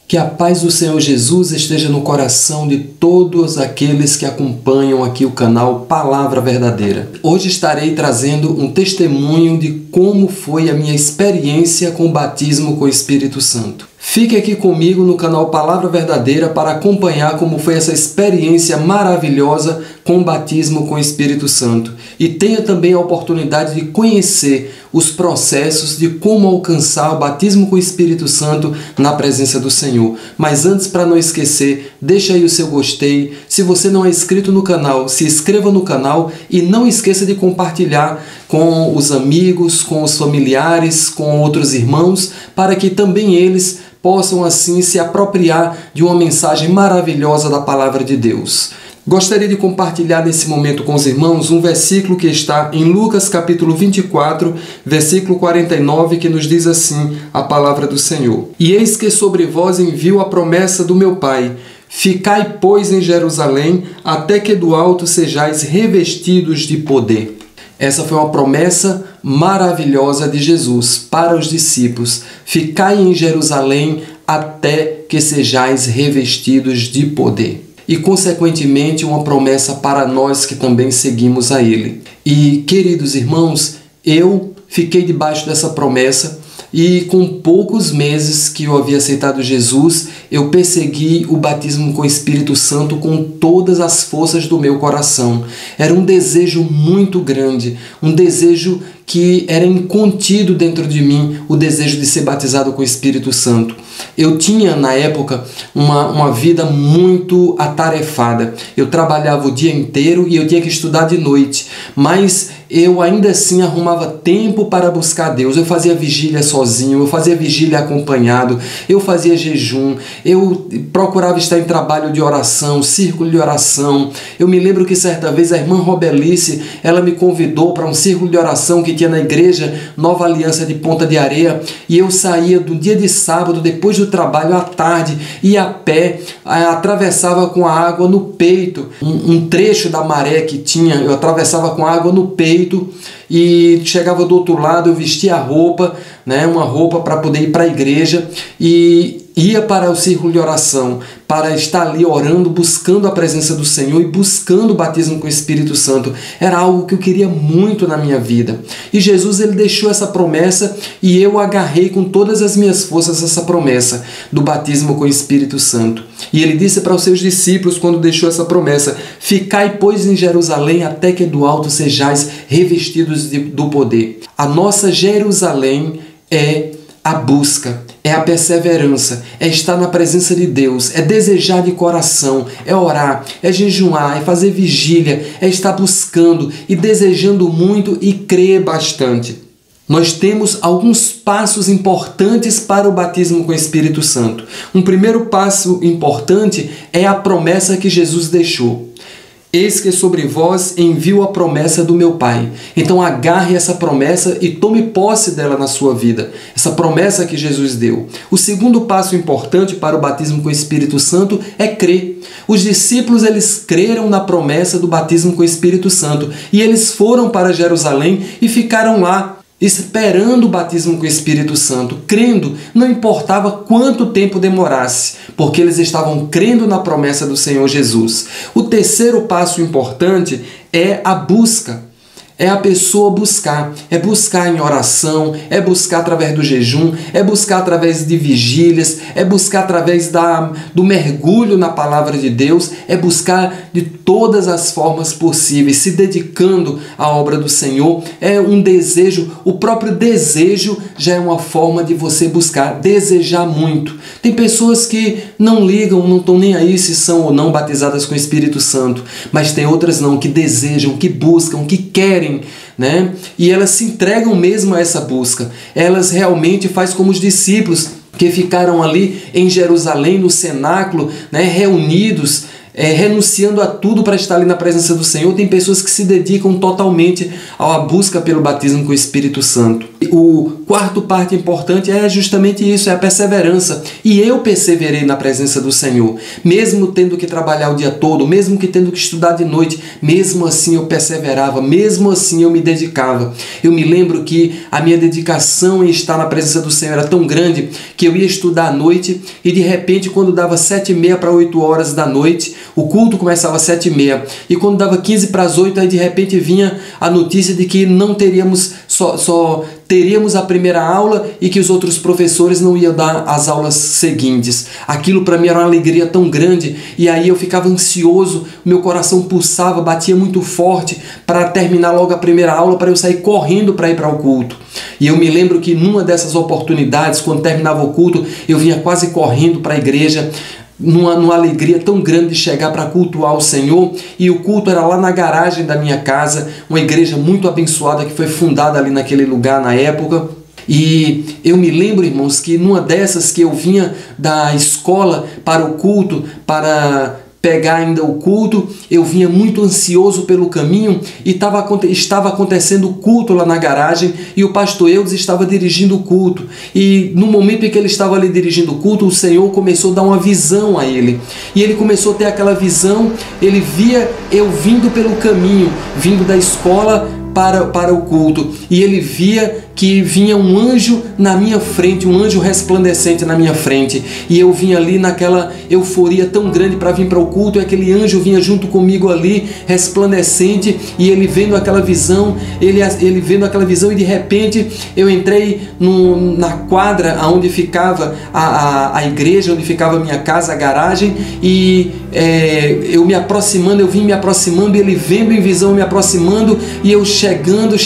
Que a paz do Senhor Jesus esteja no coração de todos aqueles que acompanham aqui o canal Palavra Verdadeira. Hoje estarei trazendo um testemunho de como foi a minha experiência com o batismo com o Espírito Santo. Fique aqui comigo no canal Palavra Verdadeira para acompanhar como foi essa experiência maravilhosa com o batismo com o Espírito Santo. E tenha também a oportunidade de conhecer os processos de como alcançar o batismo com o Espírito Santo na presença do Senhor. Mas antes, para não esquecer, deixa aí o seu gostei. Se você não é inscrito no canal, se inscreva no canal e não esqueça de compartilhar com os amigos, com os familiares, com outros irmãos, para que também eles possam assim se apropriar de uma mensagem maravilhosa da Palavra de Deus. Gostaria de compartilhar nesse momento com os irmãos um versículo que está em Lucas capítulo 24, versículo 49, que nos diz assim a palavra do Senhor. E eis que sobre vós envio a promessa do meu Pai. Ficai, pois, em Jerusalém, até que do alto sejais revestidos de poder. Essa foi uma promessa maravilhosa de Jesus para os discípulos. Ficai em Jerusalém até que sejais revestidos de poder. E, consequentemente, uma promessa para nós que também seguimos a Ele. E, queridos irmãos, eu fiquei debaixo dessa promessa e com poucos meses que eu havia aceitado Jesus, eu persegui o batismo com o Espírito Santo com todas as forças do meu coração. Era um desejo muito grande, um desejo que era incontido dentro de mim, o desejo de ser batizado com o Espírito Santo. Eu tinha, na época, uma vida muito atarefada. Eu trabalhava o dia inteiro e eu tinha que estudar de noite, mas eu ainda assim arrumava tempo para buscar Deus. Eu fazia vigília sozinho, eu fazia vigília acompanhado, eu fazia jejum, eu procurava estar em trabalho de oração, círculo de oração. Eu me lembro que certa vez a irmã Robelice, ela me convidou para um círculo de oração que tinha na igreja Nova Aliança de Ponta de Areia, e eu saía do dia de sábado, depois do trabalho, à tarde, ia a pé, atravessava com a água no peito, um trecho da maré que tinha, eu atravessava com a água no peito, e chegava do outro lado, eu vestia a roupa, uma roupa para poder ir para a igreja, e ia para o círculo de oração, para estar ali orando, buscando a presença do Senhor e buscando o batismo com o Espírito Santo. Era algo que eu queria muito na minha vida. E Jesus, ele deixou essa promessa e eu agarrei com todas as minhas forças essa promessa do batismo com o Espírito Santo. E ele disse para os seus discípulos, quando deixou essa promessa: ficai, pois, em Jerusalém, até que do alto sejais revestidos do poder. A nossa Jerusalém é a busca, é a perseverança, é estar na presença de Deus, é desejar de coração, é orar, é jejuar, é fazer vigília, é estar buscando e desejando muito e crer bastante. Nós temos alguns passos importantes para o batismo com o Espírito Santo. Um primeiro passo importante é a promessa que Jesus deixou. Eis que sobre vós envio a promessa do meu Pai. Então agarre essa promessa e tome posse dela na sua vida. Essa promessa que Jesus deu. O segundo passo importante para o batismo com o Espírito Santo é crer. Os discípulos, eles creram na promessa do batismo com o Espírito Santo. E eles foram para Jerusalém e ficaram lá, esperando o batismo com o Espírito Santo, crendo, não importava quanto tempo demorasse, porque eles estavam crendo na promessa do Senhor Jesus. O terceiro passo importante é a busca. É a pessoa buscar, é buscar em oração, é buscar através do jejum, é buscar através de vigílias, é buscar através do mergulho na palavra de Deus, é buscar de todas as formas possíveis, se dedicando à obra do Senhor. É um desejo, o próprio desejo já é uma forma de você buscar, desejar muito. Tem pessoas que não ligam, não estão nem aí se são ou não batizadas com o Espírito Santo, mas tem outras não, que desejam, que buscam, que querem, e elas se entregam mesmo a essa busca. Elas realmente fazem como os discípulos que ficaram ali em Jerusalém, no cenáculo, reunidos, renunciando a tudo para estar ali na presença do Senhor. Tem pessoas que se dedicam totalmente à busca pelo batismo com o Espírito Santo. O quarto parte importante é justamente isso, é a perseverança. E eu perseverei na presença do Senhor, mesmo tendo que trabalhar o dia todo, mesmo que tendo que estudar de noite, mesmo assim eu perseverava, mesmo assim eu me dedicava. Eu me lembro que a minha dedicação em estar na presença do Senhor era tão grande que eu ia estudar à noite e de repente, quando dava 7h30 para 8 horas da noite, o culto começava às 7h30, e quando dava 15 para as 8, aí de repente vinha a notícia de que não teríamos, só teríamos a primeira aula e que os outros professores não iam dar as aulas seguintes. Aquilo para mim era uma alegria tão grande, e aí eu ficava ansioso, meu coração pulsava, batia muito forte para terminar logo a primeira aula, para eu sair correndo para ir para o culto. E eu me lembro que numa dessas oportunidades, quando terminava o culto, eu vinha quase correndo para a igreja, numa alegria tão grande de chegar para cultuar o Senhor. E o culto era lá na garagem da minha casa, uma igreja muito abençoada que foi fundada ali naquele lugar na época. E eu me lembro, irmãos, que numa dessas que eu vinha da escola para o culto, para pegar ainda o culto, eu vinha muito ansioso pelo caminho, e estava acontecendo o culto lá na garagem, e o pastor Eudes estava dirigindo o culto. E no momento em que ele estava ali dirigindo o culto, o Senhor começou a dar uma visão a ele, e ele começou a ter aquela visão. Ele via eu vindo pelo caminho, vindo da escola para o culto, e ele via que vinha um anjo na minha frente, um anjo resplandecente na minha frente, e eu vinha ali naquela euforia tão grande para vir para o culto, e aquele anjo vinha junto comigo ali, resplandecente, e ele vendo aquela visão, ele vendo aquela visão, e de repente eu entrei na quadra onde ficava a igreja, onde ficava a minha casa, a garagem, e eu vim me aproximando, e ele vendo em visão me aproximando, e eu chegando,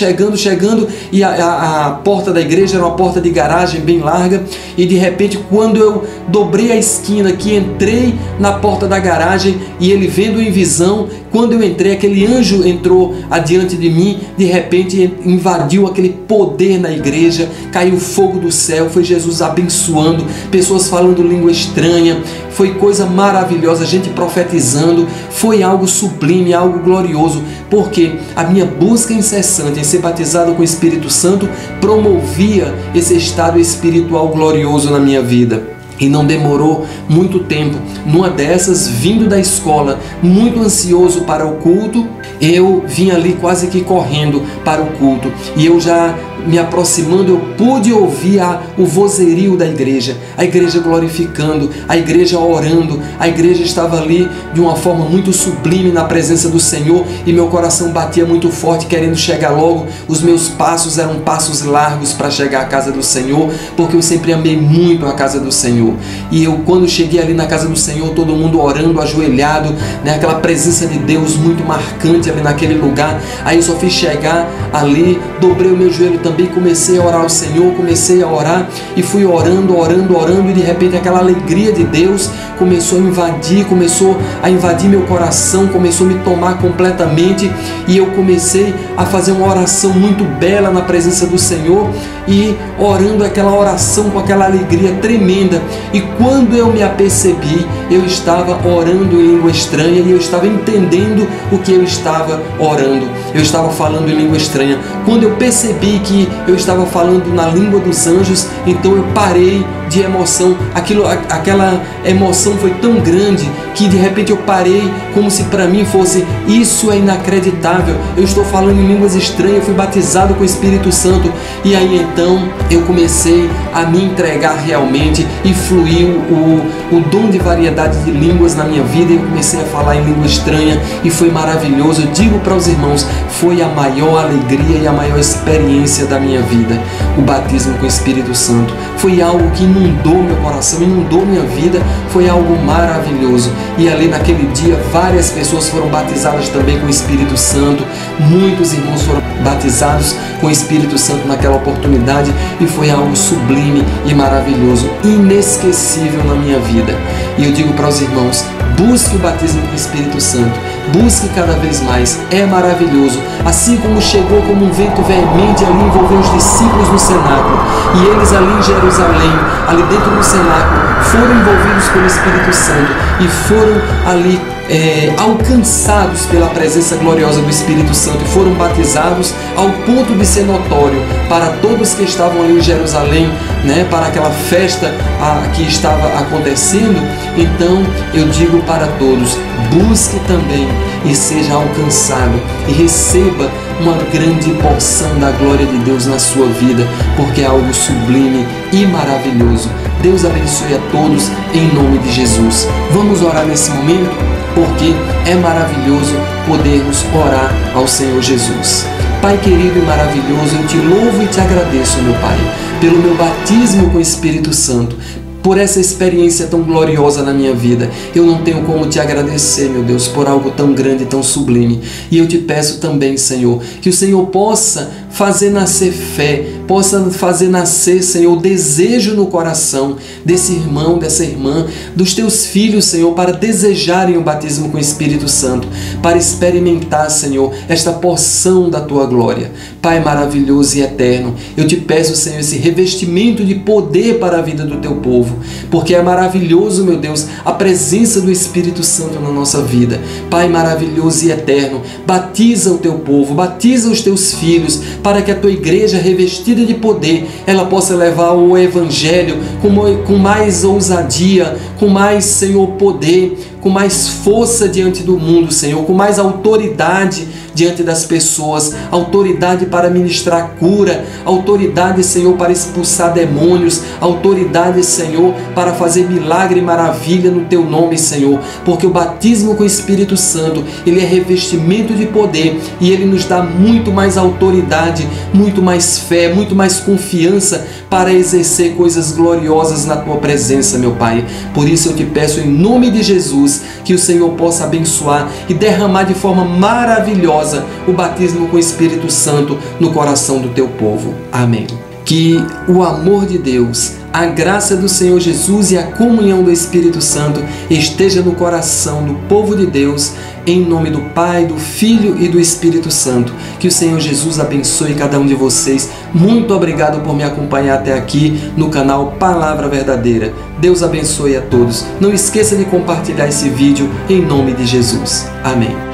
e a porta da igreja era uma porta de garagem bem larga, e de repente, quando eu dobrei a esquina, que entrei na porta da garagem, e ele vendo em visão, quando eu entrei, aquele anjo entrou adiante de mim, de repente invadiu aquele poder na igreja, caiu fogo do céu, foi Jesus abençoando, pessoas falando língua estranha, foi coisa maravilhosa, gente profetizando, foi algo sublime, algo glorioso, porque a minha busca incessante em ser batizado com o Espírito Santo promovia esse estado espiritual glorioso na minha vida. E não demorou muito tempo, numa dessas, vindo da escola, muito ansioso para o culto, eu vim ali quase que correndo para o culto, e eu já me aproximando, eu pude ouvir o vozerio da igreja, a igreja glorificando, a igreja orando, a igreja estava ali de uma forma muito sublime na presença do Senhor, e meu coração batia muito forte, querendo chegar logo. Os meus passos eram passos largos para chegar à casa do Senhor, porque eu sempre amei muito a casa do Senhor. E eu, quando cheguei ali na casa do Senhor, todo mundo orando, ajoelhado, né, aquela presença de Deus muito marcante ali naquele lugar. Aí eu só fiz chegar ali, dobrei o meu joelho também, comecei a orar ao Senhor, comecei a orar, e fui orando, e de repente aquela alegria de Deus começou a invadir meu coração, começou a me tomar completamente, e eu comecei a fazer uma oração muito bela na presença do Senhor, e orando aquela oração com aquela alegria tremenda. E quando eu me apercebi, eu estava orando em língua estranha, e eu estava entendendo o que eu estava orando. Eu estava falando em língua estranha. Quando eu percebi que eu estava falando na língua dos anjos, então eu parei de emoção. Aquela emoção foi tão grande que de repente eu parei, como se para mim fosse: isso é inacreditável, eu estou falando em línguas estranhas, eu fui batizado com o Espírito Santo. E aí então eu comecei a me entregar realmente, e fluiu o dom de variedade de línguas na minha vida, e eu comecei a falar em língua estranha, e foi maravilhoso. Eu digo para os irmãos, foi a maior alegria e a maior experiência da minha vida, o batismo com o Espírito Santo. Foi algo que inundou meu coração, inundou minha vida, foi algo maravilhoso. E ali naquele dia várias pessoas foram batizadas também com o Espírito Santo, muitos irmãos foram batizados com o Espírito Santo naquela oportunidade, e foi algo sublime e maravilhoso, inesquecível na minha vida. E eu digo para os irmãos, busque o batismo com o Espírito Santo, busque cada vez mais, é maravilhoso. Assim como chegou como um vento veemente, ali envolveu os discípulos no cenáculo, e eles ali em Jerusalém, ali dentro do cenáculo, foram envolvidos pelo Espírito Santo, e foram ali alcançados pela presença gloriosa do Espírito Santo e foram batizados ao ponto de ser notório para todos que estavam ali em Jerusalém, né, para aquela festa que estava acontecendo. Então eu digo para todos: busque também e seja alcançado e receba uma grande porção da glória de Deus na sua vida, porque é algo sublime e maravilhoso. Deus abençoe a todos em nome de Jesus. Vamos orar nesse momento, porque é maravilhoso podermos orar ao Senhor Jesus. Pai querido e maravilhoso, eu te louvo e te agradeço, meu Pai, pelo meu batismo com o Espírito Santo, por essa experiência tão gloriosa na minha vida. Eu não tenho como te agradecer, meu Deus, por algo tão grande e tão sublime. E eu te peço também, Senhor, que o Senhor possa fazer nascer fé, possa fazer nascer, Senhor, desejo no coração desse irmão, dessa irmã, dos teus filhos, Senhor, para desejarem o batismo com o Espírito Santo, para experimentar, Senhor, esta porção da tua glória. Pai maravilhoso e eterno, eu te peço, Senhor, esse revestimento de poder para a vida do teu povo, porque é maravilhoso, meu Deus, a presença do Espírito Santo na nossa vida. Pai maravilhoso e eterno, batiza o teu povo, batiza os teus filhos, para que a tua igreja revestida de poder, ela possa levar o Evangelho com mais ousadia, com mais, Senhor, poder, com mais força diante do mundo, Senhor, com mais autoridade diante das pessoas, autoridade para ministrar cura, autoridade, Senhor, para expulsar demônios, autoridade, Senhor, para fazer milagre e maravilha no teu nome, Senhor, porque o batismo com o Espírito Santo, ele é revestimento de poder e ele nos dá muito mais autoridade, muito mais fé, muito mais confiança para exercer coisas gloriosas na tua presença, meu Pai. Por isso eu te peço em nome de Jesus que o Senhor possa abençoar e derramar de forma maravilhosa o batismo com o Espírito Santo no coração do teu povo. Amém. Que o amor de Deus, a graça do Senhor Jesus e a comunhão do Espírito Santo esteja no coração do povo de Deus, em nome do Pai, do Filho e do Espírito Santo. Que o Senhor Jesus abençoe cada um de vocês. Muito obrigado por me acompanhar até aqui no canal Palavra Verdadeira. Deus abençoe a todos. Não esqueça de compartilhar esse vídeo em nome de Jesus. Amém.